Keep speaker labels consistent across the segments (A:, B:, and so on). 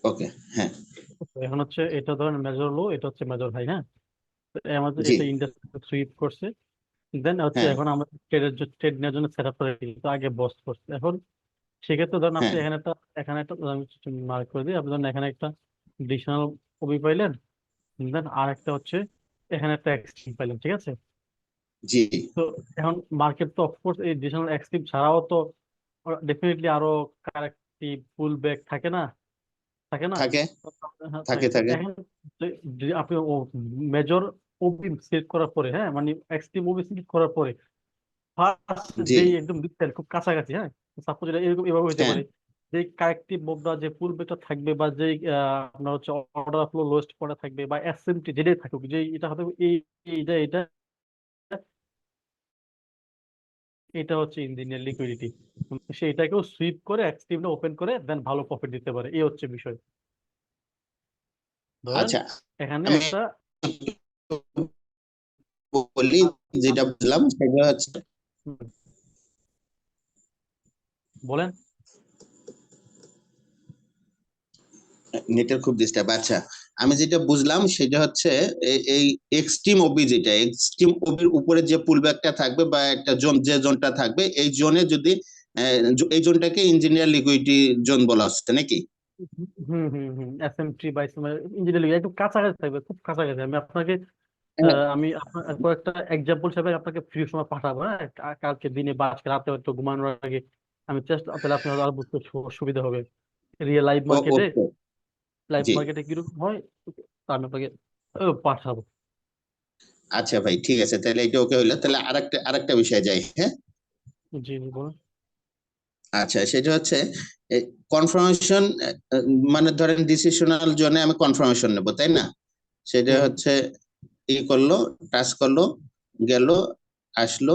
A: ওকে। হ্যাঁ।
B: তো এখন হচ্ছে এটা ধরেন মেজর লো, এটা হচ্ছে মেজর হাই, হ্যাঁ। তো আমাদের
A: জি।
B: এটা ইন্ডাস্ট্রি সুইপ করছে। দেন হচ্ছে
A: হ্যাঁ।
B: এখন আমরা ট্রেড নেওয়ার জন্য সেট আপ করে দিই, তো আগে বস করছে। এখন সেক্ষেত্রে ধরেন আপনি
A: হ্যাঁ।
B: এখানে একটা মার্ক করে দিই, আপনি ধরেন এখানে একটা ডিশনাল ওবি পাইলেন। দেন আর একটা হচ্ছে এখানে একটা এক্সট্রিম পাইলেন, ঠিক আছে।
A: জি।
B: তো এখন মার্কেট তো অফকোর্স এই ডিশনাল এক্সট্রিম ছাড়াও তো ডেফিনেটলি আরো কারেক্টিভ পুল ব্যাক থাকে না, থাকে না।
A: থাকে।
B: তো হ্যাঁ,
A: থাকে
B: থাকে। তো
A: থাকে।
B: এখন যদি আপনি মেজর ওবি সিলেক্ট করার পরে, হ্যাঁ, মানে এক্সট্রিম ওবি সিলেক্ট করার পরে ফার্স্ট
A: জি।
B: যেই একদম ডিটেল খুব কাছাকাছি, হ্যাঁ, সাপোজ এটা এরকম এভাবে হতে
A: হ্যাঁ।
B: পারে যে কারেক্টিভ মুভটা যে পুল ব্যাকটা থাকবে, বা যে আপনার হচ্ছে অর্ডার ফ্লো লোয়েস্ট পড়ে থাকবে, বা এসএমটি যেটাই থাকুক, যে এটা হতে এই এইটা এটা এটা হচ্ছে ইঞ্জিনিয়ার লিকুইডিটি, সেইটাকেও সুইপ করে এক্সট্রিমটা ওপেন করে দেন ভালো প্রফিট দিতে পারে, এই হচ্ছে বিষয়। ধরেন
A: আচ্ছা,
B: এখানে
A: আমি
B: একটা
A: বলি,
B: আ-
A: যেটা
B: আ-
A: বুঝলাম সেটা হচ্ছে
B: হুম, বলেন।
A: নেটের খুব ডিস্টার্ব। আচ্ছা, আমি যেটা বুঝলাম সেটা হচ্ছে এই এক্সট্রিম ওবি, যেটা এক্সট্রিম ওবির উপরে যে পুলব্যাকটা থাকবে বা একটা জোন, যে জোনটা থাকবে এই জোনে যদি এই জোনটাকে ইঞ্জিনিয়ার লিকুইডিটি জোন বলা হচ্ছে নাকি?
B: হুম হুম হুম, এসএমটি বা ইঞ্জিনিয়ারিং একটু কাছাকাছি থাকবে, খুব কাছাকাছি। আমি আপনাকে
A: হ্যাঁ।
B: আমি আপনার কয়েকটা এক্সাম্পল হিসাবে আপনাকে ফ্রি সময় পাঠাবো, হ্যাঁ, কালকে দিনে বা আজকে রাতে হয়তো ঘুমানোর আগে আমি চেষ্টা, তাহলে আপনার আরো বুঝতে সুবিধা হবে। রিয়েল
A: ওকে।
B: লাইভ
A: জি।
B: মার্কেটে কিরকম হয়, তা আমি আপনাকে পাঠাবো।
A: আচ্ছা ভাই, ঠিক আছে, তাহলে এটা ওকে হইলো। তাহলে আরেকটা বিষয় যাই। হ্যাঁ।
B: জি জি, বলুন।
A: আচ্ছা, সেটা হচ্ছে কনফার্মেশন, মানে ধরেন ডিসিশনাল জোনে আমি কনফার্মেশন নেব, তাই না? সেটা
B: হুম।
A: হচ্ছে ই করলো, টাচ করলো, গেল, আসলো,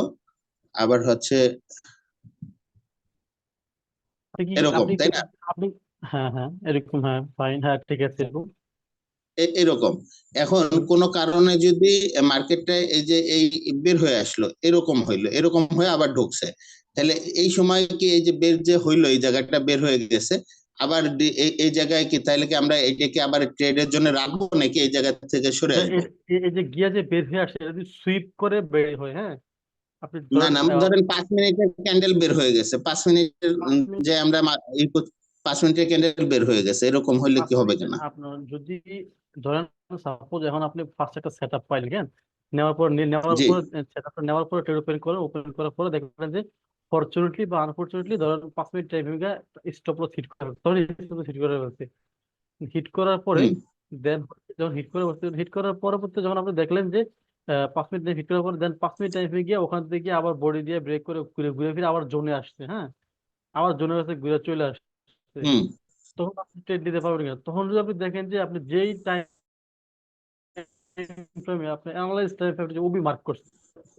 A: আবার হচ্ছে
B: আপনি কি
A: এরকম,
B: আপনি
A: তাই না?
B: আপনি হ্যাঁ হ্যাঁ, এরকম, হ্যাঁ ফাইন, হ্যাঁ ঠিক আছে, এরকম।
A: এরকম। এখন
B: হুম।
A: কোন কারণে যদি মার্কেটটা এই যে এই বের হয়ে আসলো, এরকম হইলো, এরকম হয়ে আবার ঢুকছে, তাহলে এই সময় কি এই যে বের যে হইলো, এই জায়গাটা বের হয়ে গেছে, আবার এই জায়গায় কি, তাহলে কি আমরা এটাকে আবার ট্রেডের জন্য রাখবো নাকি এই জায়গা থেকে সরে
B: আচ্ছা,
A: আসবো?
B: এই যে গিয়া যে বের হয়ে আসে, এটা যদি সুইপ করে বের হয়, হ্যাঁ, আপনি
A: না
B: ধরেন
A: না, ধরেন 5 মিনিটের ক্যান্ডেল বের হয়ে গেছে, 5 মিনিটের
B: পাঁচ মিনিট
A: যে আমরা 5 মিনিটের ক্যান্ডেল বের হয়ে গেছে, এরকম হইলে
B: পাঁচ
A: কি হবে
B: মিনিট
A: কিনা?
B: আপনার যদি ধরেন, সাপোজ এখন আপনি ফার্স্ট একটা সেট আপ পাইলেন, হ্যাঁ, নেওয়ার
A: জি।
B: পর সেট আপটা নেওয়ার পরে ট্রেড ওপেন করার পরে দেখবেন যে ফরচুনেটলি বা আনফরচুনেটলি ধরেন 5 minute timing stop loss hit করে, ধরেন হিট করে ফেলছে। হিট করার পরে
A: হুম।
B: দেন যখন হিট করার পরবর্তী যখন আপনি দেখলেন যে 5 মিনিট হিট করার পর দেন 5 মিনিট টাইমে গিয়ে ওখান থেকে গিয়ে আবার বডি দিয়ে ব্রেক করে ঘুরে ঘুরে ফিরে আবার জোনে আসছে, হ্যাঁ, আবার জোনের কাছে ঘুরে চলে আসছে।
A: হুম।
B: তখন আপনি ট্রেড নিতে পারবেন না। তখন যদি আপনি দেখেন যে আপনি যেই টাইম ফ্রেমে আপনি অ্যানালাইজ টাইম ফ্রেমে যে ওবি মার্ক করছেন,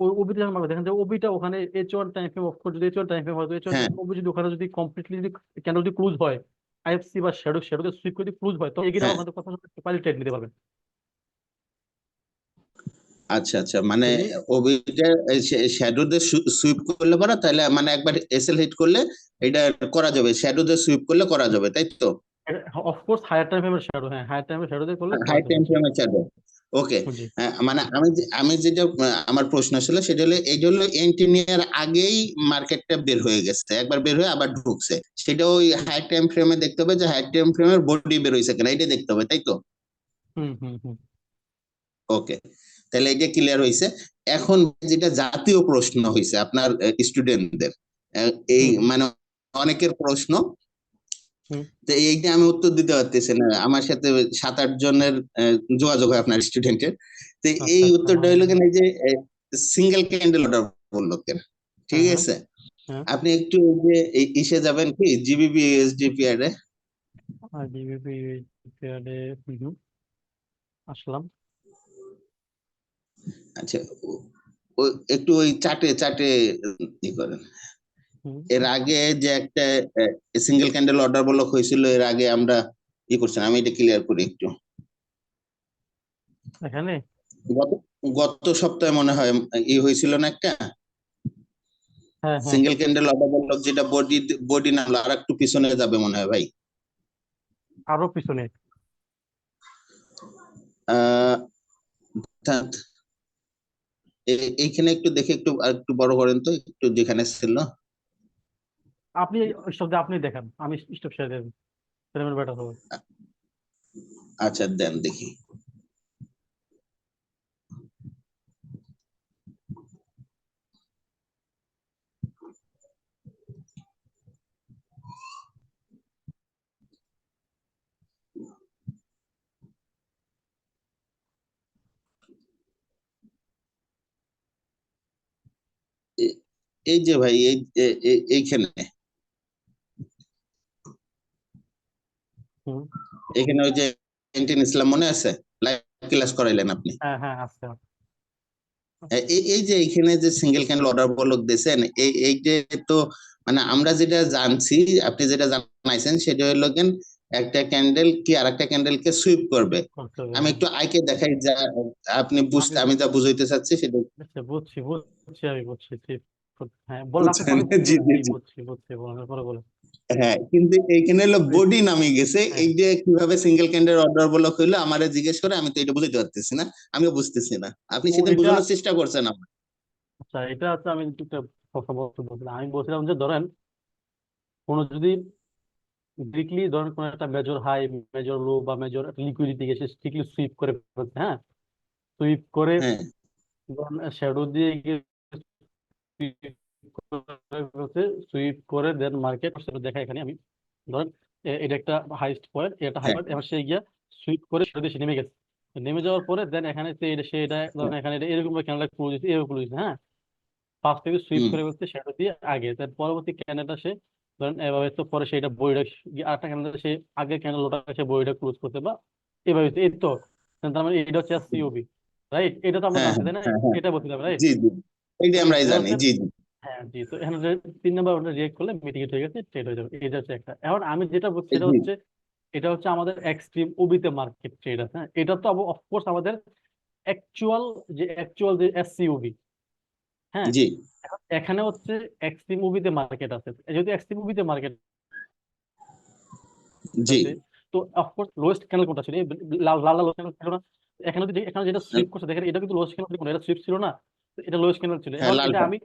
B: ওই ওবিতে যখন মার্ক দেখেন যে ওবিটা ওখানে H1 time frame, of course যদি H1 টাইম ফ্রেম হয় তো H1
A: হ্যাঁ।
B: ওবি যদি ওখানে যদি কমপ্লিটলি যদি ক্যান্ডেল যদি ক্লোজ হয়, আইএফসি বা শ্যাডোতে সুইপ করে ক্লোজ হয়, তো এগিয়ে
A: হ্যাঁ।
B: ওখানে কথা পাইলে ট্রেড নিতে পারবেন।
A: আচ্ছা আচ্ছা, মানে
B: তিনি
A: ওবিটা শ্যাডো দিয়ে সুইপ করলে পারা, তাহলে মানে একবার এসএল হিট করলে এটা করা যাবে, শ্যাডো দিয়ে সুইপ করলে করা যাবে, তাই তো?
B: অফকোর্স হায়ার টাইম ফ্রেমের শ্যাডো, হ্যাঁ হায়ার টাইম শ্যাডো দিয়ে করলে করা
A: হাই
B: যাবে,
A: টাইম
B: জি।
A: ফ্রেমের শ্যাডো। ওকে।
B: জি।
A: মানে আমি যেটা আমার প্রশ্ন ছিল সেটা হলো, এইটা হলো এন্ট্রি নেওয়ার আগেই মার্কেটটা বের হয়ে গেছে, একবার বের হয়ে আবার ঢুকছে, সেটা ওই
B: হুম
A: হাই টাইম ফ্রেমে দেখতে হবে যে হাই টাইম ফ্রেমের বডি বের হয়েছে কিনা, এটা দেখতে হবে, তাই তো?
B: হুম হুম হুম
A: ওকে, তাহলে এটা ক্লিয়ার হয়েছে। এখন যেটা জাতীয় প্রশ্ন হয়েছে আপনার স্টুডেন্টদের, এই
B: হুম হুম
A: মানে অনেকের প্রশ্ন,
B: হুম।
A: তো এইটা আমি উত্তর দিতে পারতেছি না, আমার সাথে 7-8 জনের যোগাযোগ হয় আপনার স্টুডেন্টের। তো
B: আচ্ছা
A: এই
B: আচ্ছা,
A: উত্তরটা
B: হ্যাঁ
A: হলো
B: হ্যাঁ
A: কেন, এই যে সিঙ্গেল ক্যান্ডেল অর্ডার বললো কেন, ঠিক
B: হ্যাঁ হ্যাঁ
A: আছে?
B: হ্যাঁ।
A: আপনি একটু ওই যে ইসে যাবেন কি, জিবিপি ইউএসডি পেয়ারে।
B: আর ডিবিপি পেয়ারে, হুম হুম, আসলাম।
A: আচ্ছা, একটু ওই চাটে চাটে ই করেন।
B: হুম।
A: এর আগে যে একটা সিঙ্গেল ক্যান্ডেল অর্ডার ব্লক হয়েছিল, এর আগে আমরা ই করছেন, আমি এটা ক্লিয়ার করি একটু।
B: এখানে
A: গত গত সপ্তাহে মনে হয় ই হয়েছিল না একটা
B: হ্যাঁ হ্যাঁ।
A: সিঙ্গেল ক্যান্ডেল অর্ডার ব্লক, যেটা বডি বডি না হলো আর একটু পিছনে যাবে মনে হয় ভাই।
B: আরো পিছনে।
A: আহ অর্থাৎ এইখানে একটু দেখে একটু বড় করেন তো, একটু যেখানে ছিল।
B: আপনি স্টপ আপনি দেখান, আমি স্টপ শেয়ার দেবেন, তাহলে বেটার হবে।
A: আচ্ছা দেন দেখি। এ- এই যে ভাই এইখানে
B: হুম।
A: এখানে ওই যে ক্যান্টিন ইসলাম মনে আছে, লাইভ ক্লাস করাইলেন আপনি।
B: হ্যাঁ হ্যাঁ আচ্ছা।
A: এই যে এখানে যে সিঙ্গেল ক্যান্ডেল অর্ডার বলক দিয়েছেন, এই যে, তো মানে আমরা যেটা জানছি, আপনি যেটা জানাইছেন সেটা হলো কেন, একটা ক্যান্ডেল কি আর একটা ক্যান্ডেল কে সুইপ করবে।
B: করতে হবে,
A: আমি
B: হ্যাঁ।
A: একটু আইকে দেখাই যা আপনি
B: আমি
A: বুঝতে, আমি যা বুঝাইতে চাচ্ছি সেটা
B: আচ্ছা, বুঝছি বুঝছি, আমি বুঝছি ঠিক। হ্যাঁ বলেন, আপনি
A: বুঝছেন।
B: পরে
A: জি
B: বলছেন,
A: জি
B: জি
A: জি।
B: বুঝছি বুঝছি, বলেন পরে বলেন।
A: হ্যাঁ, কিন্তু এইখানে হলো বডি নামে গেছে,
B: হ্যাঁ,
A: এই যে কিভাবে সিঙ্গেল ক্যান্ডেল অর্ডার বলক হইলো আমারে জিজ্ঞেস করে, আমি তো এটা বুঝাইতে পারতেছি না, আমিও বুঝতেছি না, আপনি
B: ও
A: সেদিন
B: এটা,
A: বোঝানোর চেষ্টা করছেন আমার।
B: আচ্ছা এটা হচ্ছে আমি একটা কথা বলছিলাম, আমি বলছিলাম যে ধরেন কোনো যদি ডিরেক্টলি ধরেন কোনো একটা মেজর হাই, মেজর লো বা মেজর লিকুইডিটি গেছে স্ট্রিক্টলি সুইপ করে ফেলছে, হ্যাঁ, সুইপ করে
A: হ্যাঁ
B: ধরেন শ্যাডো দিয়ে গিয়ে সুইপ করে দেন মার্কেট দেখা, এখানে আমি ধরেন এটা একটা হাইস্ট পয়েন্ট, এটা হাই
A: হ্যাঁ
B: পয়েন্ট, এবার সে গিয়া সুইপ করে সেটা দিয়ে সে নেমে গেছে। নেমে যাওয়ার পরে দেন এখানে সে এটা ধরেন এখানে এটা এরকম ক্যানেলটা ক্লোজ দিচ্ছে, এভাবে ক্লোজ দিচ্ছে, হ্যাঁ, ফার্স্ট থেকে সুইপ
A: হুম
B: করে ফেলছে শ্যাডো দিয়ে আগে, তার পরবর্তী ক্যানেলটা সে ধরেন এভাবে, তো পরে সেটা বইটা আরেকটা ক্যানেল সে আগের ক্যানেল ওটা সে বইটা ক্লোজ করতে বা এভাবে এই তো, তার মানে এটা হচ্ছে সিওবি, রাইট? এটা তো আমরা
A: হ্যাঁ
B: জানছি
A: হ্যাঁ
B: তাই না?
A: হ্যাঁ হ্যাঁ।
B: এটা বলতে হবে, রাইট?
A: জি জি, এইটা
B: তো
A: আমরাই
B: এটা
A: জানি,
B: হচ্ছে,
A: জি জি।
B: হ্যাঁ জি, তো এখানে যে 3 নম্বর রিয়েক্ট করলে মিটিগেট হয়ে গেছে, ট্রেড হয়ে যাবে, এটা হচ্ছে একটা। এখন আমি যেটা বলছি সেটা
A: জি
B: হচ্ছে এটা হচ্ছে আমাদের এক্সট্রিম ওবিতে মার্কেট ট্রেড আছে, হ্যাঁ, এটা তো অফকোর্স আমাদের অ্যাকচুয়াল যে এসসিওবি, হ্যাঁ।
A: জি
B: এখানে হচ্ছে এক্সট্রিম মুভিতে মার্কেট আছে, যেহেতু এক্সট্রিম মুভিতে মার্কেট
A: জি।
B: আছে, তো অফকোর্স লোয়েস্ট ক্যানেল কোনটা ছিল? এই লাল লাল লাল ক্যানেল ছিল না? এখানে এখানে যেটা সুইপ করছে দেখেন, এটা কিন্তু লোয়েস্ট ক্যানেল ছিল, এটা সুইপ ছিল না, তো এটা লোয়েস্ট ক্যানেল ছিল।
A: হ্যাঁ
B: এখন এটা
A: লালটা।
B: আমি,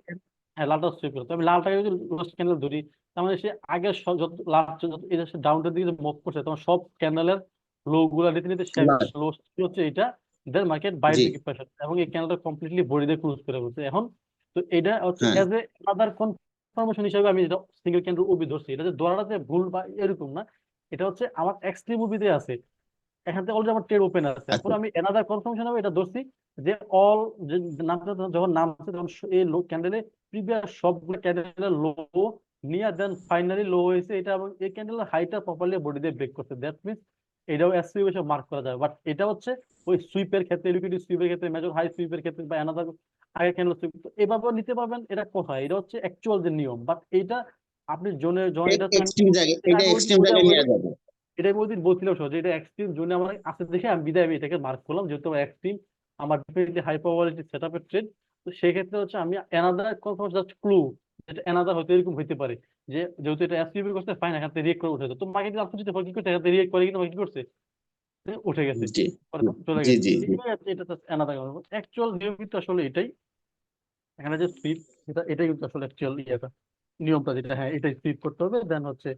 B: হ্যাঁ লালটা সুইপ করতে, আমি লালটাকে যদি লোয়েস্ট ক্যানেল ধরি, তার মানে সে আগে যত লাস্ট যত এটা সে ডাউনের দিকে মুভ করছে, তখন সব ক্যানেলের লো গুলা নিতে নিতে শেষ,
A: লাল।
B: লোয়েস্ট হচ্ছে এটা, দেন মার্কেট বাইরের
A: জি।
B: দিকে প্রেশার, এবং এই ক্যানেলটা কমপ্লিটলি বডি দিয়ে ক্লোজ করে বলছে এখন। তো এটা হচ্ছে
A: হ্যাঁ
B: এজ এ আদার কনফার্মেশন হিসেবে আমি যেটা সিঙ্গেল ক্যান্ডেল ওবি ধরছি, এটা যে ধরাটাতে ভুল বা এরকম না, এটা হচ্ছে আমার এক্সট্রিম মুভিতে আছে, এখান থেকে অলরেডি আমার ট্রেড ওপেন আছে,
A: আচ্ছা।
B: পরে আমি এনাদার কনফার্মেশন হবে এটা ধরছি যে অল, যে নামটা যখন নামছে তখন এই লো ক্যান্ডেলে প্রিভিয়াস সবগুলো ক্যান্ডেলের লো নিয়ে দেন ফাইনালি লো হয়েছে এটা, এবং এই ক্যান্ডেলের হাইটা প্রপারলি বডি দিয়ে ব্রেক করছে, দ্যাট মিনস এটাও এসইউ হিসেবে মার্ক করা যাবে। বাট এটা হচ্ছে ওই সুইপের ক্ষেত্রে, লিকুইডিটি সুইপের ক্ষেত্রে, মেজর হাই সুইপের ক্ষেত্রে বা এনাদার আগে ক্যান্ডেল সুইপ, তো এভাবেও নিতে পারবেন, এটা কোথায়, এটা হচ্ছে অ্যাকচুয়াল যে নিয়ম, বাট এইটা আপনি জোনে জন, এটা হচ্ছে আমি,
A: এক্সট্রিম জায়গায়,
B: এটা
A: এটা
B: আমি
A: এক্সট্রিম জায়গায় নিয়ে যাবে।
B: এটাই ওইদিন বলছিলাম সহজে, এটা এক্সট্রিম জোনে আমার আছে দেখে আমি বিদায়, আমি এটাকে মার্ক করলাম, যেহেতু আমার এক্সট্রিম, আমার ডেফিনেটলি হাই প্রবাবিলিটি সেট আপের ট্রেড। তো সেই ক্ষেত্রে হচ্ছে আমি এনাদার কনফার্ম জাস্ট ক্লু, যেটা এনাদার হয়তো এরকম হইতে পারে যে যেহেতু এটা এসপিবি করছে ফাইন, এখান থেকে রিয়েক্ট করে উঠে যেত, তো মার্কেট আর খুঁজতে পারে কি করতে, এখান থেকে রিয়েক্ট করে কিন্তু কি করছে, উঠে গেছে,
A: জি
B: পরে চলে
A: জি
B: গেছে।
A: জি জি।
B: এটা এনাদার অ্যাকচুয়াল নিয়ম কিন্তু আসলে এটাই, এখানে যে সুইপ, এটাই কিন্তু আসলে অ্যাকচুয়াল ইয়েটা, নিয়মটা যেটা, হ্যাঁ এটাই সুইপ করতে হবে, দেন হচ্ছে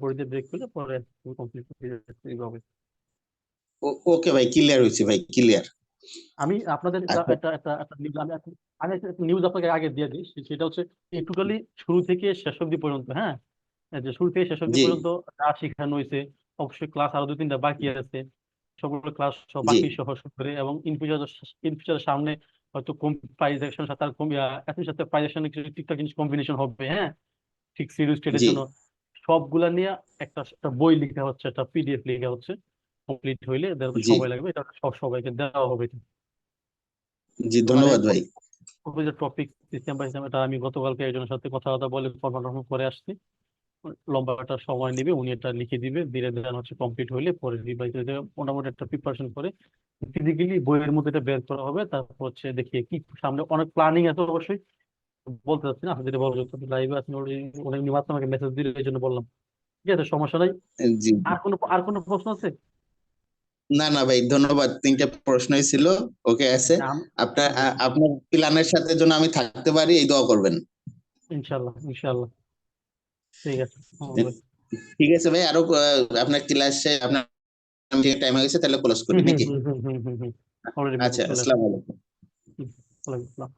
B: পরিধি ব্রেক করলে পরে কমপ্লিট হবে।
A: ওকে ভাই, ক্লিয়ার হয়েছে ভাই, ক্লিয়ার।
B: আমি আপনাদের একটা
A: আচ্ছা।
B: একটা একটা একটা নিউজ, আমি একটা নিউজ আপনাকে আগে দিয়ে দিই, সেটা হচ্ছে এই টোটালি শুরু থেকে শেষ অবধি পর্যন্ত, হ্যাঁ, এই যে শুরু থেকে শেষ অবধি
A: জি
B: পর্যন্ত যা শেখানো হয়েছে, অবশ্যই ক্লাস আরো 2-3টা বাকি আছে, সবগুলো ক্লাস সহ
A: জি
B: বাকি সহ শুরু করে, এবং ইন ফিউচারের সামনে হয়তো কম প্রাইস অ্যাকশন সাথে আর কম এর সাথে প্রাইস অ্যাকশন কিছু ঠিকঠাক জিনিস কম্বিনেশন হবে, হ্যাঁ, ঠিক সিরিয়াস ট্রেডের
A: জি
B: জন্য সবগুলা নিয়ে একটা একটা বই লেখা হচ্ছে, একটা পিডিএফ লেখা হচ্ছে, কমপ্লিট হইলে
A: জি
B: সময় লাগবে, এটা সব সবাইকে দেওয়া হবে।
A: জি,
B: মানে
A: ধন্যবাদ ভাই।
B: ওই যে টপিক সিস্টেম বাই সিস্টেম, এটা আমি গতকালকে একজনের সাথে কথাবার্তা বলে ফরম্যাট করে আসছি, লম্বা একটা সময় নেবে, উনি এটা লিখে দিবে, ধীরে ধীরে হচ্ছে কমপ্লিট হইলে পরে রিভাইজ হয়ে যাবে, মোটামুটি একটা প্রিপারেশন করে ফিজিক্যালি বইয়ের মধ্যে এটা বের করা হবে, তারপর হচ্ছে দেখি কি সামনে অনেক প্ল্যানিং আছে অবশ্যই, বলতে চাচ্ছি না, আপনি যদি বলো লাইভে আছেন, উনি মাত্র আমাকে মেসেজ দিলে এই জন্য বললাম। ঠিক আছে, সমস্যা নাই।
A: জি।
B: আর কোনো প্রশ্ন আছে?
A: না না ভাই, ধন্যবাদ, 3টা প্রশ্নই ছিল। ওকে আছে।
B: আম-
A: আপনার
B: জি,
A: আপনার প্ল্যানের সাথে যেন আমি থাকতে পারি, এই দোয়া করবেন।
B: ইনশাল্লাহ ইনশাল্লাহ। ঠিক আছে ভাই।
A: ঠিক আছে ভাই, আরো আপনার ক্লাসে আপনার টাইম হয়ে গেছে, তাহলে ক্লোজ
B: হুম
A: করি
B: হুম
A: নাকি?
B: হুম হুম হুম হুম হুম। অলরেডি
A: আচ্ছা,
B: চলে আসছে।
A: আসসালামু আলাইকুম।
B: হুম, ওয়ালাইকুম আসসালাম।